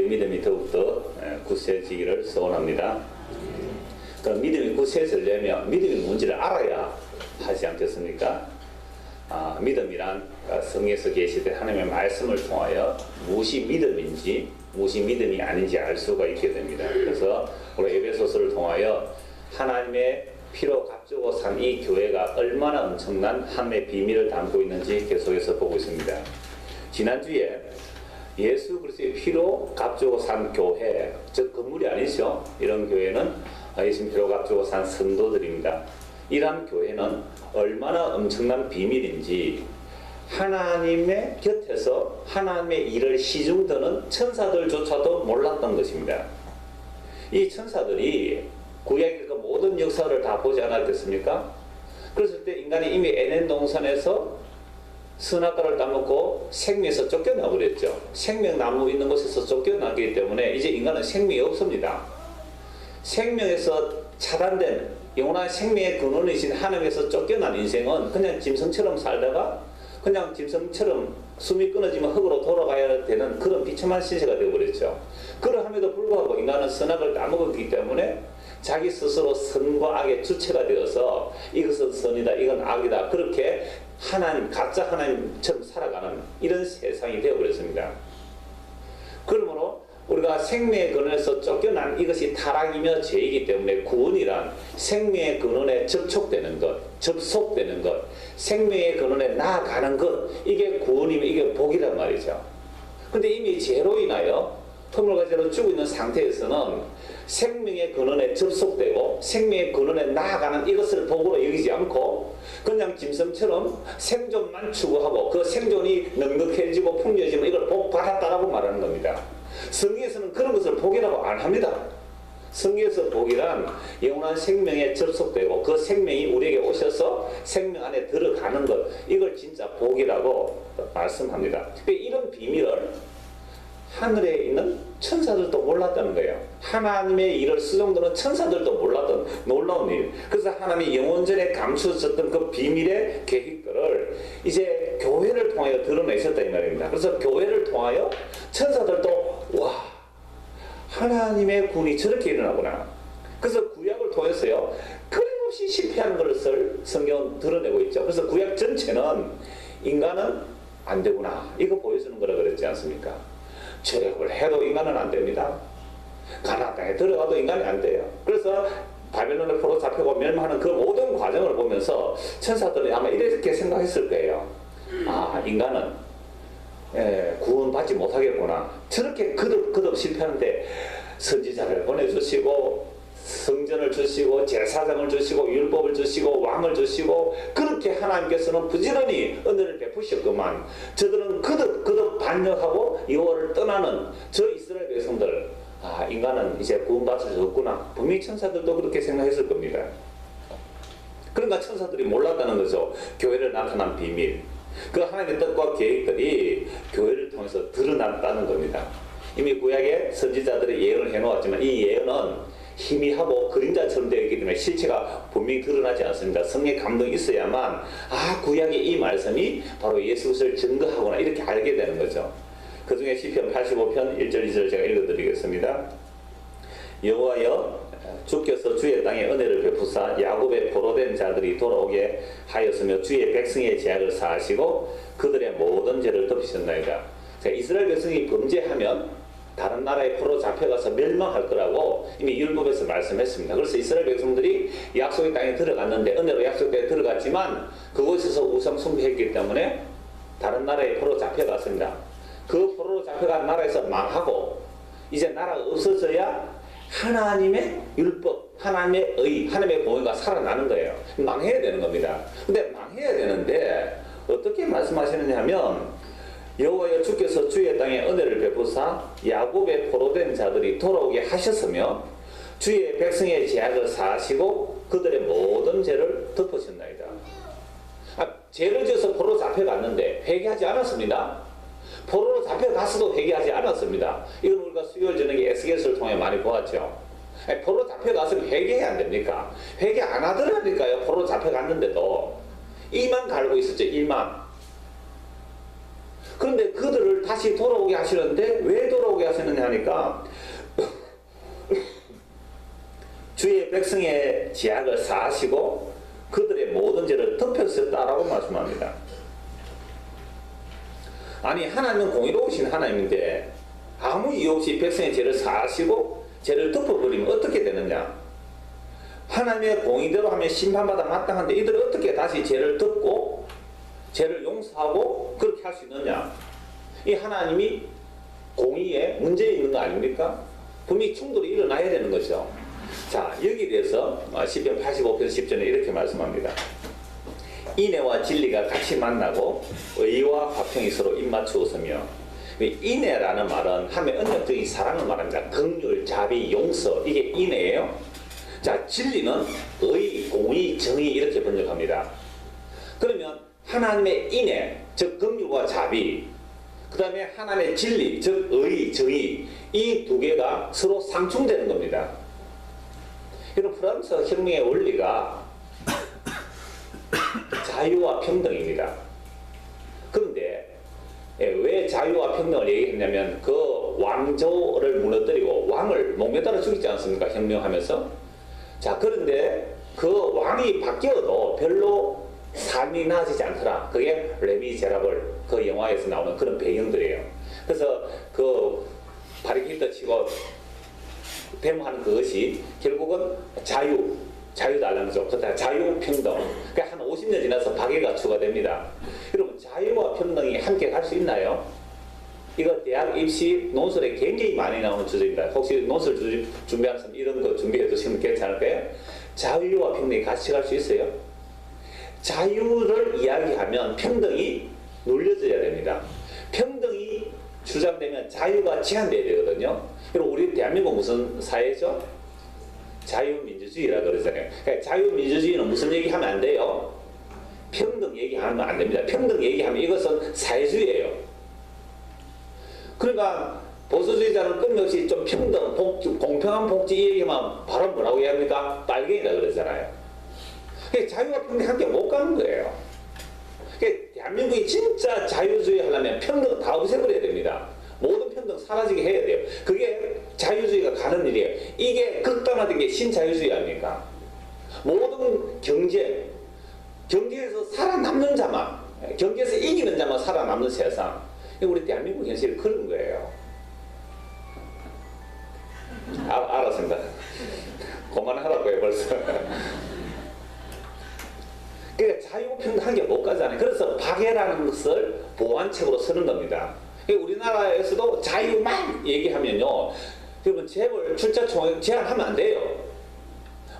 믿음이 더욱더 굳세지기를 소원합니다. 그 믿음이 굳세지려면 믿음이 뭔지를 알아야 하지 않겠습니까? 믿음이란 성경에서 계시되 하나님의 말씀을 통하여 무엇이 믿음인지 무엇이 믿음이 아닌지 알 수가 있게 됩니다. 그래서 우리 에베소서를 통하여 하나님의 피로 값주고 산 이 교회가 얼마나 엄청난 하나님의 비밀을 담고 있는지 계속해서 보고 있습니다. 지난주에 예수 그리스도의 피로 값주고 산 교회, 즉 건물이 아니죠. 이런 교회는 예수님 피로 값주고 산 성도들입니다. 이러한 교회는 얼마나 엄청난 비밀인지 하나님의 곁에서 하나님의 일을 시중드는 천사들조차도 몰랐던 것입니다. 이 천사들이 구약의 그 모든 역사를 다 보지 않았겠습니까? 그랬을 때 인간이 이미 에덴 동산에서 선악과를 따먹고 생명에서 쫓겨나 버렸죠. 생명나무 있는 곳에서 쫓겨나기 때문에 이제 인간은 생명이 없습니다. 생명에서 차단된 영원한 생명의 근원이신 하나님에서 쫓겨난 인생은 그냥 짐승처럼 살다가 그냥 짐승처럼 숨이 끊어지면 흙으로 돌아가야 되는 그런 비참한 신세가 되어버렸죠. 그러함에도 불구하고 인간은 선악을 따먹었기 때문에 자기 스스로 선과 악의 주체가 되어서 이것은 선이다, 이건 악이다, 그렇게 하나님, 가짜 하나님처럼 살아가는 이런 세상이 되어버렸습니다. 그러므로 우리가 생명의 근원에서 쫓겨난 이것이 타락이며 죄이기 때문에 구원이란 생명의 근원에 접촉되는 것, 접속되는 것, 생명의 근원에 나아가는 것, 이게 구원이면 이게 복이란 말이죠. 근데 이미 죄로 인하여 터물과제로 죽어 있는 상태에서는 생명의 근원에 접속되고 생명의 근원에 나아가는 이것을 복으로 여기지 않고 그냥 짐승처럼 생존만 추구하고 그 생존이 넉넉해지고 풍요해지면 이걸 복 받았다라고 말하는 겁니다. 성경에서는 그런 것을 복이라고 안 합니다. 성경에서 복이란 영원한 생명에 접속되고 그 생명이 우리에게 오셔서 생명 안에 들어가는 것, 이걸 진짜 복이라고 말씀합니다. 이런 비밀을 하늘에 있는 천사들도 몰랐다는 거예요. 하나님의 일을 수종드는 천사들도 몰랐던 놀라운 일. 그래서 하나님이 영원전에 감추셨던 그 비밀의 계획들을 이제 교회를 통하여 드러내셨다 이 말입니다. 그래서 교회를 통하여 천사들도 와, 하나님의 군이 저렇게 일어나구나. 그래서 구약을 통해서요, 끊임없이 실패하는 것을 성경은 드러내고 있죠. 그래서 구약 전체는 인간은 안 되구나, 이거 보여주는 거라 그랬지 않습니까? 죄를 해도 인간은 안 됩니다. 가나안 땅에 들어가도 인간이 안 돼요. 그래서 바벨론의 포로 잡혀고 멸망하는 그 모든 과정을 보면서 천사들이 아마 이렇게 생각했을 거예요. 인간은 구원받지 못하겠구나. 저렇게 거듭 실패하는데 선지자를 보내주시고 성전을 주시고 제사장을 주시고 율법을 주시고 왕을 주시고 그렇게 하나님께서는 부지런히 은혜를 베푸셨구만. 저들은 거듭 반역하고 여호와를 떠나는 저 이스라엘 백성들, 인간은 이제 구원받을 수 없구나. 분명히 천사들도 그렇게 생각했을 겁니다. 그러니까 천사들이 몰랐다는 거죠. 교회를 나타난 비밀, 그 하나님의 뜻과 계획들이 교회를 통해서 드러났다는 겁니다. 이미 구약의 선지자들의 예언을 해놓았지만 이 예언은 희미하고 그림자처럼 되어 있기 때문에 실체가 분명히 드러나지 않습니다. 성령의 감동이 있어야만 구약의 이 말씀이 바로 예수 그리스도를 증거하구나, 이렇게 알게 되는 거죠. 그 중에 시편 85편 1절 2절 제가 읽어드리겠습니다. 여호와여, 주께서 주의 땅에 은혜를 베푸사 야곱의 포로된 자들이 돌아오게 하였으며 주의 백성의 죄악을 사하시고 그들의 모든 죄를 덮으셨나이다. 이스라엘 백성이 범죄하면 다른 나라에 포로 잡혀가서 멸망할 거라고 이미 율법에서 말씀했습니다. 그래서 이스라엘 백성들이 약속의 땅에 들어갔는데, 은혜로 약속의 땅에 들어갔지만 그곳에서 우상 숭배했기 때문에 다른 나라에 포로 잡혀갔습니다. 그 포로로 잡혀간 나라에서 망하고 이제 나라가 없어져야 하나님의 율법, 하나님의 의, 하나님의 공의가 살아나는 거예요. 망해야 되는 겁니다. 근데 망해야 되는데 어떻게 말씀하시느냐 하면, 여호와여, 주께서 주의 땅에 은혜를 베푸사 야곱의 포로된 자들이 돌아오게 하셨으며 주의 백성의 죄악을 사하시고 그들의 모든 죄를 덮으셨나이다. 죄를 지어서 포로로 잡혀갔는데 회개하지 않았습니다. 포로로 잡혀갔어도 회개하지 않았습니다. 이건 우리가 수요일 저녁에 에스겔서를 통해 많이 보았죠. 포로로 잡혀갔으면 회개해야 안 됩니까? 회개 안 하더라니까요. 포로로 잡혀갔는데도 이만 갈고 있었죠. 이만. 그런데 그들을 다시 돌아오게 하시는데 왜 돌아오게 하시느냐 하니까 주의 백성의 죄악을 사하시고 그들의 모든 죄를 덮으셨다라고 말씀합니다. 아니 하나님은 공의로우신 하나님인데 아무 이유 없이 백성의 죄를 사하시고 죄를 덮어버리면 어떻게 되느냐. 하나님의 공의대로 하면 심판받아 마땅한데 이들은 어떻게 다시 죄를 덮고 죄를 용서하고 그렇게 할 수 있느냐. 이 하나님이 공의에 문제 있는 거 아닙니까? 분명히 충돌이 일어나야 되는 거죠. 자, 여기에 대해서 시편 85편 10절에 이렇게 말씀합니다. 인애와 진리가 같이 만나고 의와 화평이 서로 입맞추었으며, 인애라는 말은 하면 언약적인 사랑을 말합니다. 긍휼, 자비, 용서, 이게 인애예요. 자, 진리는 의, 공의, 정의 이렇게 번역합니다. 그러면 하나님의 인애, 즉 긍휼과 자비, 그 다음에 하나님의 진리, 즉 의, 정의, 이 두 개가 서로 상충되는 겁니다. 이런 프랑스 혁명의 원리가 자유와 평등입니다. 그런데 왜 자유와 평등을 얘기했냐면 그 왕조를 무너뜨리고 왕을 목매달아 죽이지 않습니까? 혁명하면서. 자, 그런데 그 왕이 바뀌어도 별로 삶이 나아지지 않더라. 그게 레미제라블 그 영화에서 나오는 그런 배경들이에요. 그래서 그 바리케이트 치고 데모하는 그것이 결국은 자유달라는 거죠. 그다음 자유평등. 그러니까 한 50년 지나서 박애가 추가됩니다. 여러분, 자유와 평등이 함께 갈 수 있나요? 이거 대학 입시 논술에 굉장히 많이 나오는 주제입니다. 혹시 논술 준비하는 사람 이런 거 준비해 두시면 괜찮을까요? 자유와 평등이 같이 갈 수 있어요? 자유를 이야기하면 평등이 눌려져야 됩니다. 평등이 주장되면 자유가 제한돼야 되거든요. 그리고 우리 대한민국 무슨 사회죠? 자유민주주의라 그러잖아요. 그러니까 자유민주주의는 무슨 얘기하면 안 돼요? 평등 얘기하면 안 됩니다. 평등 얘기하면 이것은 사회주의예요. 그러니까 보수주의자는 끊임없이 좀 평등, 복지, 공평한 복지 얘기만 바로 뭐라고 얘기합니까? 빨갱이라 그러잖아요. 그러니까 자유와 평등이 함께 못 가는 거예요. 그러니까 대한민국이 진짜 자유주의 하려면 평등 다 없애버려야 됩니다. 모든 평등 사라지게 해야 돼요. 그게 자유주의가 가는 일이에요. 이게 극단화된 게 신자유주의 아닙니까? 모든 경제에서 살아남는 자만, 경제에서 이기는 자만 살아남는 세상. 우리 대한민국 현실이 그런 거예요. 알았습니다. 그만하라고요, 벌써. 그러니까 자유평등 한 개 못 가잖아요. 그래서 박애라는 것을 보완책으로 쓰는 겁니다. 우리나라에서도 자유만 얘기하면요, 여러분 재벌 출자 총액 제한하면 안 돼요.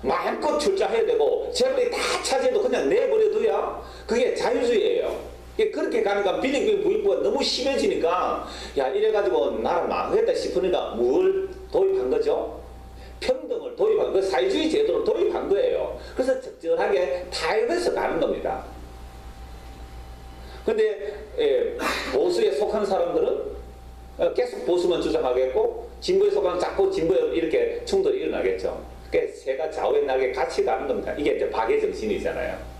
마음껏 출자해야 되고 재벌이 다 차지해도 그냥 내버려둬야 그게 자유주의예요. 그렇게 가니까 비리기획 부익부가 너무 심해지니까 야 이래가지고 나라 망하겠다 싶으니까 뭘 도입한 거죠? 평등을 도입한 그 사회주의 제도를 도입한 거예요. 그래서 적절하게 타협해서 가는 겁니다. 근데 보수에 속한 사람들은 계속 보수만 주장하겠고 진보에 속한 자꾸 진보에 이렇게 충돌이 일어나겠죠. 그러니까 새가 좌우에 나게 같이 가는 겁니다. 이게 이제 박애 정신이잖아요.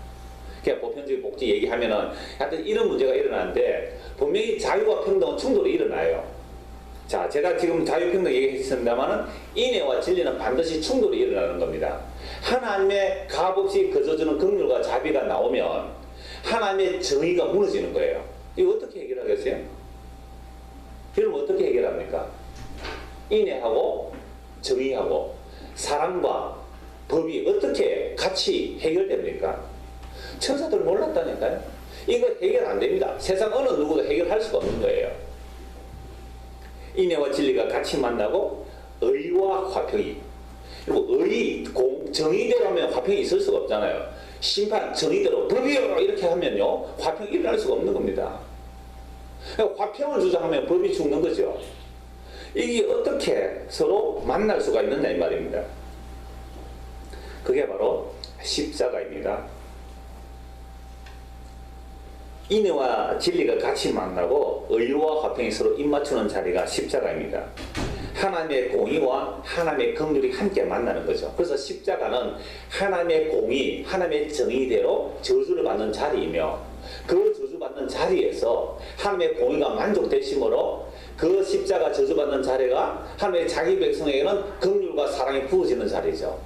그냥 보편적인 복지 얘기하면은 하여튼 이런 문제가 일어나는데 분명히 자유와 평등은 충돌이 일어나요. 자, 제가 지금 자유평등 얘기했습니다만은 인애와 진리는 반드시 충돌이 일어나는 겁니다. 하나님의 값없이 거저주는 긍휼과 자비가 나오면 하나님의 정의가 무너지는 거예요. 이거 어떻게 해결하겠어요? 여러분 어떻게 해결합니까? 인애하고 정의하고 사랑과 법이 어떻게 같이 해결됩니까? 천사들 몰랐다니까요. 이거 해결 안 됩니다. 세상 어느 누구도 해결할 수가 없는 거예요. 인애와 진리가 같이 만나고 의와 화평이. 그리고 정의대로 하면 화평이 있을 수가 없잖아요. 심판 정의대로 법이요 이렇게 하면요 화평이 일어날 수가 없는 겁니다. 화평을 주장하면 법이 죽는 거죠. 이게 어떻게 서로 만날 수가 있느냐 이 말입니다. 그게 바로 십자가입니다. 인애와 진리가 같이 만나고 의와 화평이 서로 입맞추는 자리가 십자가입니다. 하나님의 공의와 하나님의 긍휼이 함께 만나는 거죠. 그래서 십자가는 하나님의 공의, 하나님의 정의대로 저주를 받는 자리이며 그 저주받는 저주받는 자리에서 하나님의 공의가 만족되심으로 그 십자가 저주받는 자리가 하나님의 자기 백성에게는 긍휼과 사랑이 부어지는 자리죠.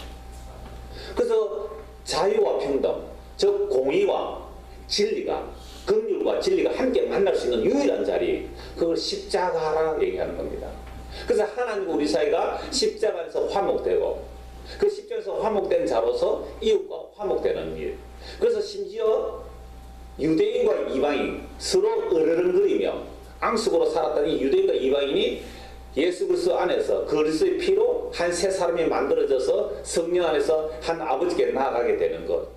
그래서 자유와 평등, 즉 공의와 진리가, 긍휼과 진리가 함께 만날 수 있는 유일한 자리, 그걸 십자가라 얘기하는 겁니다. 그래서 하나님과 우리 사이가 십자가에서 화목되고 그 십자가에서 화목된 자로서 이웃과 화목되는 일. 그래서 심지어 유대인과 이방인 서로 으르렁거리며 앙숙으로 살았던 이 유대인과 이방인이 예수 그리스도 안에서 그리스도의 피로 한 세 사람이 만들어져서 성령 안에서 한 아버지께 나아가게 되는 것,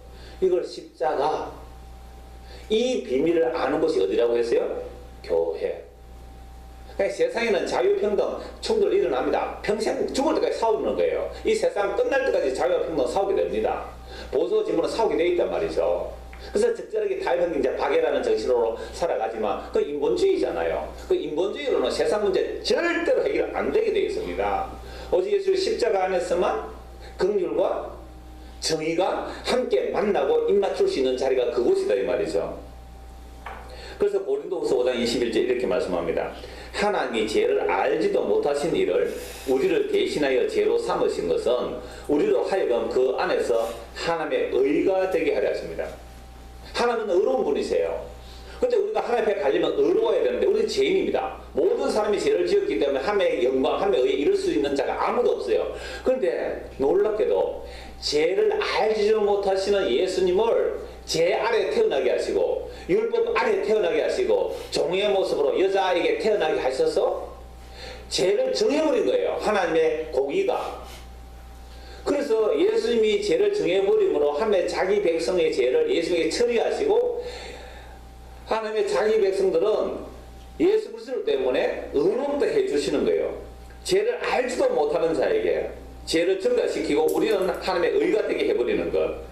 이걸 십자가, 이 비밀을 아는 곳이 어디라고 했어요? 교회. 그러니까 세상에는 자유평등 충돌 일어납니다. 평생 죽을 때까지 싸우는 거예요. 이 세상 끝날 때까지 자유와 평등 싸우게 됩니다. 보수 진보는 싸우게 돼 있단 말이죠. 그래서 적절하게 타협형제 박애라는 정신으로 살아가지만 그 인본주의잖아요. 그 인본주의로는 세상 문제 절대로 해결 안 되게 되어 있습니다. 오직 예수의 십자가 안에서만 긍휼과 정의가 함께 만나고 입맞출 수 있는 자리가 그곳이다 이 말이죠. 그래서 고린도후서 5장 21절 이렇게 말씀합니다. 하나님이 죄를 알지도 못하신 이를 우리를 대신하여 죄로 삼으신 것은 우리로 하여금 그 안에서 하나님의 의가 되게 하려 하십니다. 하나님은 의로운 분이세요. 근데 우리가 하나님 앞에 가려면 의로워야 되는데 우리는 죄인입니다. 모든 사람이 죄를 지었기 때문에 하나님의 영광, 하나님의 의에 이룰 수 있는 자가 아무도 없어요. 그런데 놀랍게도 죄를 알지도 못하시는 예수님을 죄 아래 태어나게 하시고 율법 아래 태어나게 하시고 종의 모습으로 여자에게 태어나게 하셔서 죄를 정해버린 거예요. 하나님의 공의가. 그래서 예수님이 죄를 정해버림으로 하나님의 자기 백성의 죄를 예수님에게 처리하시고 하나님의 자기 백성들은 예수 그리스도 때문에 의롭다 해주시는 거예요. 죄를 알지도 못하는 자에게 죄를 증가시키고 우리는 하나님의 의가 되게 해버리는 것.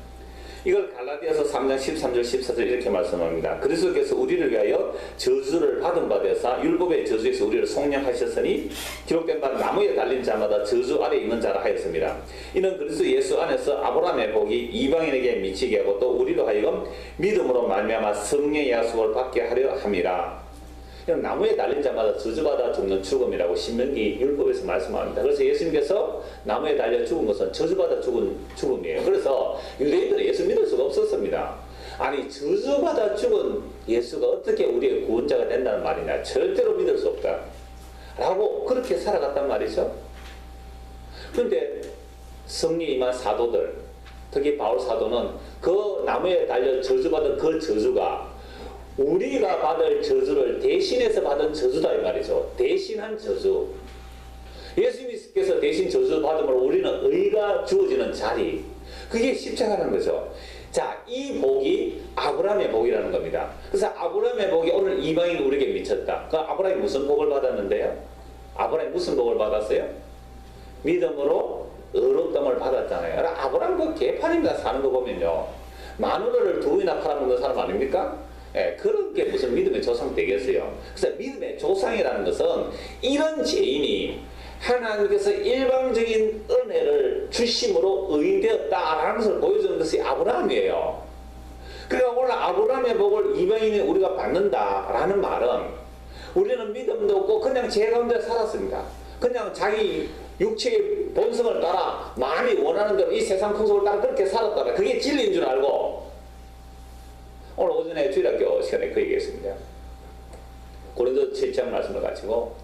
이걸 갈라디아서 3장 13절 14절 이렇게 말씀합니다. 그리스도께서 우리를 위하여 저주를 받은 바 되사 율법의 저주에서 우리를 속량하셨으니 기록된 바 나무에 달린 자마다 저주 아래 있는 자라 하였습니다. 이는 그리스도 예수 안에서 아브라함의 복이 이방인에게 미치게 하고 또 우리로 하여금 믿음으로 말미암아 성령의 약속을 받게 하려 함이라. 나무에 달린 자마다 저주받아 죽는 죽음이라고 신명기 율법에서 말씀합니다. 그래서 예수님께서 나무에 달려 죽은 것은 저주받아 죽은 죽음이에요. 그래서 유대인들은 예수 믿을 수가 없었습니다. 아니 저주받아 죽은 예수가 어떻게 우리의 구원자가 된다는 말이냐, 절대로 믿을 수 없다 라고 그렇게 살아갔단 말이죠. 그런데 성령이 임한 사도들, 특히 바울 사도는 그 나무에 달려 저주받은 그 저주가 우리가 받을 저주를 대신해서 받은 저주다 이 말이죠. 대신한 저주. 예수님께서 대신 저주 받음으로 우리는 의가 주어지는 자리, 그게 십자가라는 거죠. 자, 이 복이 아브라함의 복이라는 겁니다. 그래서 아브라함의 복이 오늘 이방인 우리에게 미쳤다. 그 아브라함이 무슨 복을 받았는데요? 아브라함이 무슨 복을 받았어요? 믿음으로 의롭다함을 받았잖아요. 아브라함 그 개판입니다. 사는 거 보면요. 마누라를 두 번이나 팔아먹는 사람 아닙니까? 예, 그런 게 무슨 믿음의 조상 되겠어요. 그래서 믿음의 조상이라는 것은 이런 죄인이 하나님께서 일방적인 은혜를 주심으로 의인되었다라는 것을 보여주는 것이 아브라함이에요. 그러니까 오늘 아브라함의 복을 이방인이 우리가 받는다라는 말은 우리는 믿음도 없고 그냥 죄 가운데 살았습니다. 그냥 자기 육체의 본성을 따라 마음이 원하는 대로 이 세상 풍속을 따라 그렇게 살았다라, 그게 진리인 줄 알고 오늘 오전에 주일학교 시간에 그 얘기했습니다. 고린도 7장 말씀을 가지고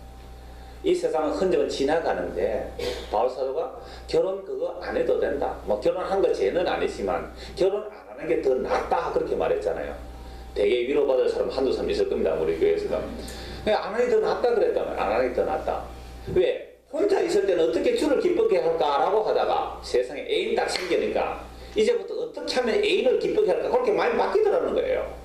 이 세상은 흔적은 지나가는데 바울 사도가 결혼 그거 안 해도 된다. 뭐 결혼한 거 죄는 아니지만 결혼 안 하는 게 더 낫다 그렇게 말했잖아요. 되게 위로받을 사람 한두 사람 있을 겁니다. 우리 교회에서는. 안 하는 게 더 낫다 그랬잖아요. 안 하는 게 더 낫다. 왜? 혼자 있을 때는 어떻게 주를 기쁘게 할까라고 하다가 세상에 애인 딱 생기니까 이제부터 어떻게 하면 애인을 기쁘게 할까 그렇게 많이 바뀌더라는 거예요.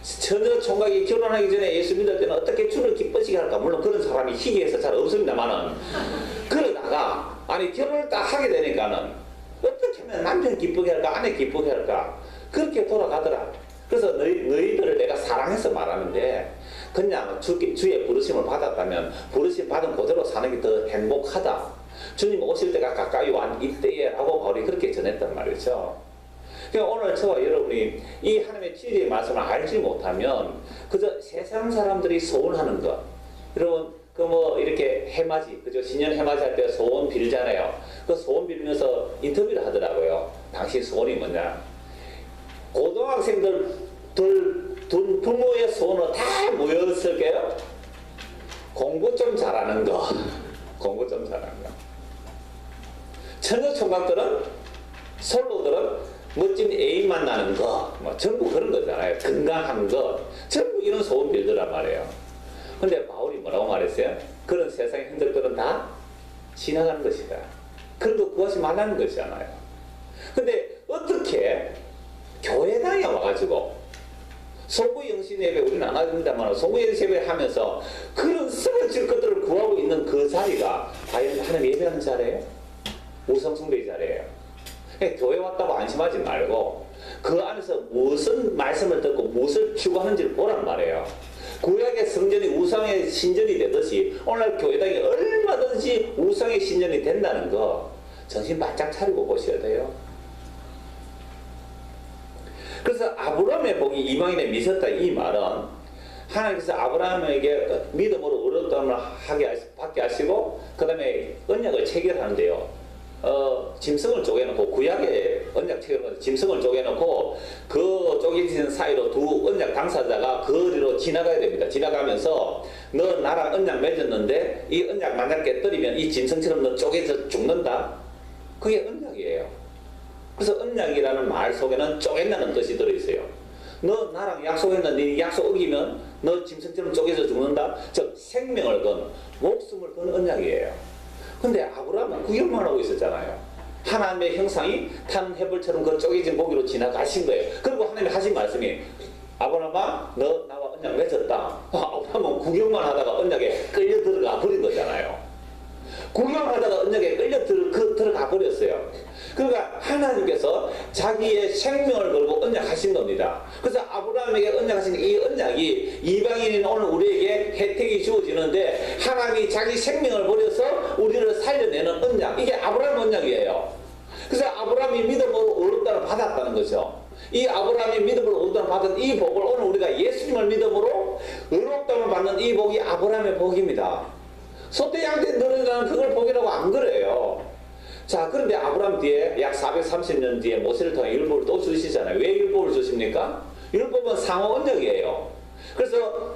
처녀 총각이 결혼하기 전에 예수 믿을 때는 어떻게 주를 기쁘시게 할까, 물론 그런 사람이 희귀해서 잘 없습니다만은 그러다가 아니 결혼을 딱 하게 되니까는 어떻게 하면 남편 기쁘게 할까 아내 기쁘게 할까 그렇게 돌아가더라. 그래서 너희들을 내가 사랑해서 말하는데 그냥 주의 부르심을 받았다면 부르심 받은 그대로 사는 게 더 행복하다. 주님 오실 때가 가까이 완 이때에 라고 바울이 그렇게 전했단 말이죠. 그러니까 오늘 저와 여러분이 이 하나님의 진리의 말씀을 알지 못하면 그저 세상 사람들이 소원하는 것. 여러분 그 뭐 이렇게 해맞이, 그죠? 신년 해맞이 할 때 소원 빌잖아요. 그 소원 빌면서 인터뷰를 하더라고요. 당신 소원이 뭐냐? 고등학생들 둔 부모의 소원은 다 뭐였을까요? 공부 좀 잘하는 거. 공부 좀 잘하는 거. 처녀 총각들은, 솔로들은 멋진 애인 만나는 거. 뭐 전부 그런 거잖아요. 건강한 거. 전부 이런 소원 빌더란 말이에요. 근데 바울이 뭐라고 말했어요? 그런 세상의 흔적들은 다 지나가는 것이다. 그런 거 구하지 말라는 것이잖아요. 근데 어떻게 교회당에 와가지고 송구 영신 예배 우리는 안 합니다만 송구 영신 예배 하면서 그런 쓰러질 것들을 구하고 있는 그 자리가 과연 하나님 예배하는 자리예요? 우상숭배의 자리예요. 그러니까 교회 왔다고 안심하지 말고 그 안에서 무슨 말씀을 듣고 무엇을 추구하는지를 보란 말이에요. 구약의 성전이 우상의 신전이 되듯이 오늘 교회당이 얼마든지 우상의 신전이 된다는 거 정신 바짝 차리고 보셔야 돼요. 그래서 아브라함의 복이 이방인에 미쳤다 이 말은 하나님께서 아브라함에게 믿음으로 어렵다함을 받게 하시고 그 다음에 언약을 체결하는데요. 짐승을 쪼개놓고 구약의 언약 체결하는 짐승을 쪼개놓고 그 쪼개진 사이로 두 언약 당사자가 거리로 지나가야 됩니다. 지나가면서 너 나랑 언약 맺었는데 이 언약 만약 깨뜨리면 이 짐승처럼 너 쪼개져 죽는다. 그게 언약이에요. 그래서 언약이라는 말 속에는 쪼갠다는 뜻이 들어있어요. 너 나랑 약속했는데 네 약속 어기면 너 짐승처럼 쪼개져 죽는다. 즉 생명을 건 목숨을 건 언약이에요. 근데 아브라함은 구경만 하고 있었잖아요. 하나님의 형상이 탄 해불처럼 그 쪼개진 고기로 지나가신 거예요. 그리고 하나님이 하신 말씀이 아브라함아 너 나와 언약 맺었다. 아브라함은 구경만 하다가 언약에 끌려 들어가 버린 거잖아요. 구경하다가 언약에 끌려 들어가 버렸어요. 그러니까 하나님께서 자기의 생명을 걸고 언약하신 겁니다. 그래서 아브라함에게 언약하신 이 언약이 이방인인 오늘 우리에게 혜택이 주어지는데 하나님이 자기 생명을 버려서 우리를 살려내는 언약, 이게 아브라함 언약이에요. 그래서 아브라함이 믿음으로 의롭다를 받았다는 거죠. 이 아브라함이 믿음으로 의롭다를 받은 이 복을 오늘 우리가 예수님을 믿음으로 의롭다를 받는 이 복이 아브라함의 복입니다. 소떼양떼 너희는 그걸 복이라고 안 그래요. 자, 그런데 아브라함 뒤에 약 430년 뒤에 모세를 통해 율법을 또 주시잖아요. 왜 율법을 주십니까? 율법은 상호 언약이에요. 그래서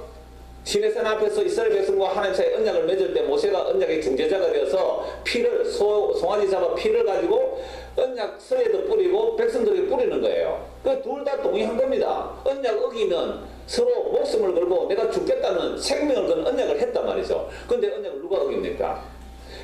시내산 앞에서 이스라엘 백성과 하나님 사이에 언약을 맺을 때 모세가 언약의 중재자가 되어서 피를 송아지 잡아 피를 가지고 언약 서에도 뿌리고 백성들에게 뿌리는 거예요. 그 둘 다 동의한 겁니다. 언약 어기면 서로 목숨을 걸고 내가 죽겠다는 생명을 건 언약을 했단 말이죠. 그런데 언약을 누가 어깁니까?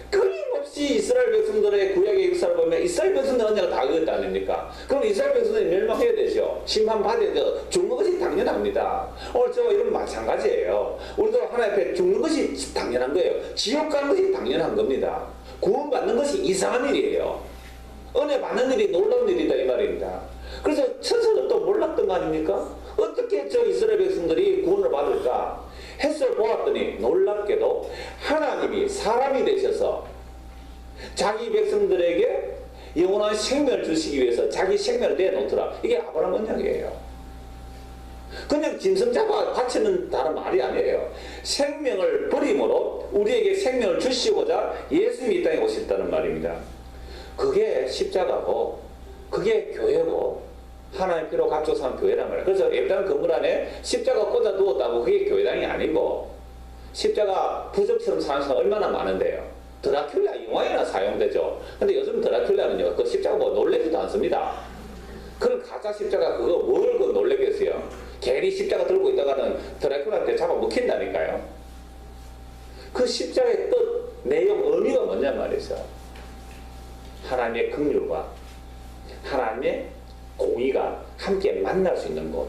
끊임없이 이스라엘 백성들의 구약의 역사를 보면 이스라엘 백성들 언약을 다 어겼다 아닙니까? 그럼 이스라엘 백성들이 멸망해야 되죠. 심판받아야 되죠. 죽는 것이 당연합니다. 오늘 저와 이런 마찬가지예요. 우리도 하나님 앞에 죽는 것이 당연한 거예요. 지옥 가는 것이 당연한 겁니다. 구원받는 것이 이상한 일이에요. 은혜 받는 일이 놀라운 일이다 이 말입니다. 그래서 천사들도 몰랐던 거 아닙니까? 어떻게 저 이스라엘 백성들이 구원을 받을까? 해서 보았더니 놀랍게도 하나님이 사람이 되셔서 자기 백성들에게 영원한 생명을 주시기 위해서 자기 생명을 내놓더라. 이게 아브라함 언약이에요. 그냥 짐승 잡아 바치는 다른 말이 아니에요. 생명을 버림으로 우리에게 생명을 주시고자 예수님이 이 땅에 오셨다는 말입니다. 그게 십자가고 그게 교회고 하나님 피로 각종 산 교회란 말이에요. 그래서 예배당 건물 안에 십자가 꽂아 두었다고 그게 교회당이 아니고 십자가 부적처럼 사는 사람 얼마나 많은데요. 드라큘라 영화에나 사용되죠. 근데 요즘 드라큘라는요 그 십자가 뭐 놀래지도 않습니다. 그런 가짜 십자가 그거 뭘 그 놀래겠어요. 괜히 십자가 들고 있다가는 드라큘라한테 잡아 먹힌다니까요. 그 십자가의 뜻, 내용, 의미가 뭐냐 말이죠. 하나님의 긍휼과 하나님의 공의가 함께 만날 수 있는 곳.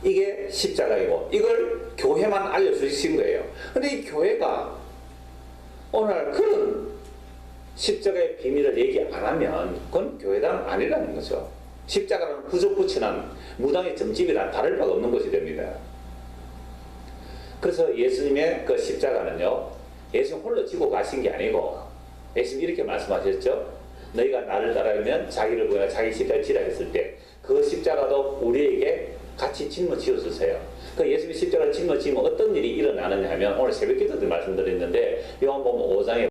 이게 십자가이고 이걸 교회만 알려주신 거예요. 근데 이 교회가 오늘 그런 십자가의 비밀을 얘기 안 하면 그건 교회당 아니라는 거죠. 십자가라는 부적붙이는 무당의 점집이랑 다를 바가 없는 것이 됩니다. 그래서 예수님의 그 십자가는요 예수님 홀로 지고 가신 게 아니고 예수님 이렇게 말씀하셨죠. 너희가 나를 따르면 자기를 구하라 자기 십자가를 지라 했을 때 그 십자가도 우리에게 같이 짊어지어 주세요. 그 예수님이 십자가를 짊어지면 어떤 일이 일어나느냐 하면 오늘 새벽 기도 때 말씀드렸는데 요한복음 5장에